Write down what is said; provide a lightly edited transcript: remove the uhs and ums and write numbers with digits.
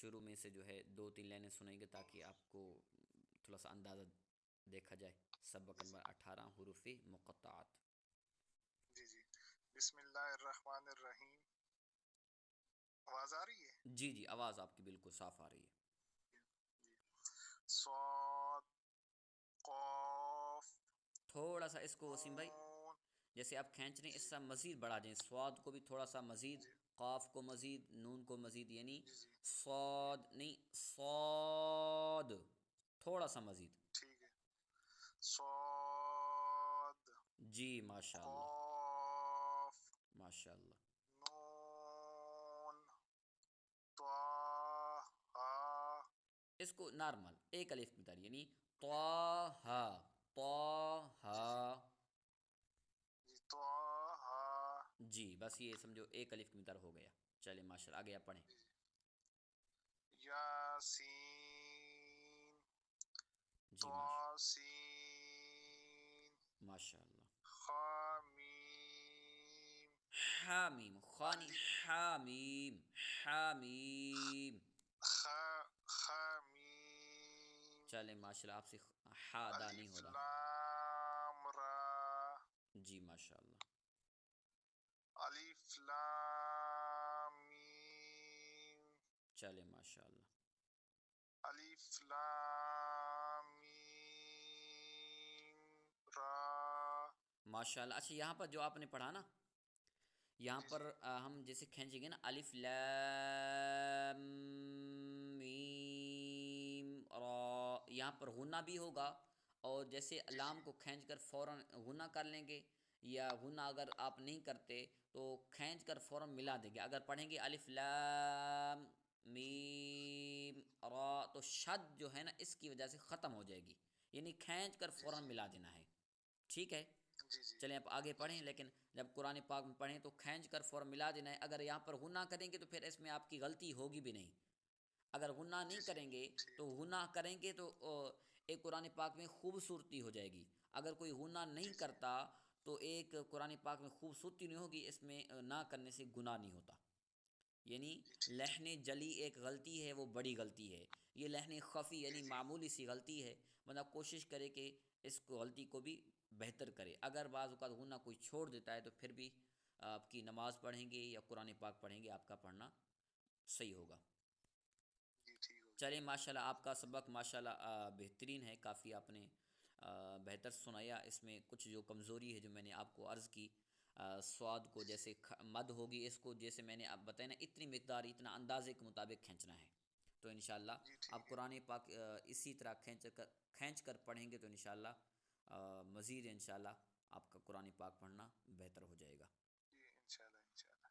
شروع میں سے جو ہے 2-3 لائنیں سنیں گے تاکہ آپ کو تھوڑا سا اندازہ دیکھا جائے. سبق جی نمبر 18 حروف مقطعات. جی جی. بسم اللہ الرحمن الرحیم. آواز آ رہی ہے؟ جی جی، آواز آپ کی بالکل صاف آ رہی ہے. جی. صاد، قاف، تھوڑا سا اس کو وسیم بھائی نون. جیسے آپ کھینچ رہے ہیں اس جی سے مزید بڑھا دیں. سواد کو بھی تھوڑا سا مزید، جی قاف کو مزید، نون کو مزید، یعنی جی جی صاد نہیں صاد، تھوڑا سا مزید. ٹھیک ہے. صاد، جی ماشاء اللہ، قاف، ماشاء اللہ. نون، طه. اس کو نارمل ایک الف مقدار، یعنی طه جی جی طه. جی. طه. جی بس یہ سمجھو ایک الف کی مقدار ہو گیا. چلے ماشاء اللہ، آگے آپ پڑھیں. جی جی. یاسین، جی ماشاء طاسین، ماشاء اللہ. حامیم، حامیم خانی الف، حامیم حامیم. حامیم، چلے ماشاء اللہ، آپ سے ہا ادا نہیں الف ہو رہا. لام را، جی ماشاء اللہ. الف لام میم، چلے ماشاء اللہ. الف لام میم را. ماشاء اللہ. اچھا یہاں پر جو آپ نے پڑھا نا، یہاں جی پر جی ہم جیسے کھینچیں گے نا الف لام میم را، یہاں پر غنہ بھی ہوگا. اور جیسے جی جی لام کو کھینچ کر فوراً غنہ کر لیں گے، یا غنہ اگر آپ نہیں کرتے تو کھینچ کر فوراً ملا دیں گے. اگر پڑھیں گے الف لام میم را تو شد جو ہے نا اس کی وجہ سے ختم ہو جائے گی، یعنی کھینچ کر جی فوراً جی ملا دینا ہے. ٹھیک ہے. جی جی چلیں آپ آگے جی پڑھیں، جی. لیکن جب قرآن پاک میں پڑھیں تو کھینچ کر فوراً ملا دینا ہے. اگر یہاں پر غنہ کریں گے تو پھر اس میں آپ کی غلطی ہوگی بھی نہیں. اگر غنہ جی نہیں جی کریں گے تو ٹھیک. غنہ کریں گے تو ایک قرآن پاک میں خوبصورتی ہو جائے گی. اگر کوئی غنہ جی نہیں جی کرتا تو ایک قرآن پاک میں خوبصورتی نہیں ہوگی، اس میں نہ کرنے سے گناہ نہیں ہوتا. یعنی جی ٹھیک ٹھیک. لہن جلی ایک غلطی ہے، وہ بڑی غلطی ہے. یہ لہن خفی جی یعنی جی معمولی سی غلطی ہے. بندہ کوشش کرے کہ اس کو غلطی کو بھی بہتر کرے. اگر بعض اوقات غنہ کوئی چھوڑ دیتا ہے تو پھر بھی آپ کی نماز پڑھیں گے یا قرآن پاک پڑھیں گے، آپ کا پڑھنا صحیح ہوگا. جی ٹھیک ہو گیا. چلیں ماشاء اللہ، آپ کا سبق ماشاء اللہ بہترین ہے. کافی آپ نے بہتر سنایا. اس میں کچھ جو کمزوری ہے جو میں نے آپ کو عرض کی، سواد کو جی جی جیسے مد ہوگی، اس کو جیسے میں نے آپ بتایا نا اتنی مقدار اتنا اندازے کے مطابق کھینچنا ہے. تو انشاءاللہ جی ٹھیک آپ ہے. قرآن پاک اسی طرح کھینچ کر پڑھیں گے تو انشاءاللہ مزید انشاءاللہ آپ کا قرآن پاک پڑھنا بہتر ہو جائے گا. جی انشاءاللہ انشاءاللہ.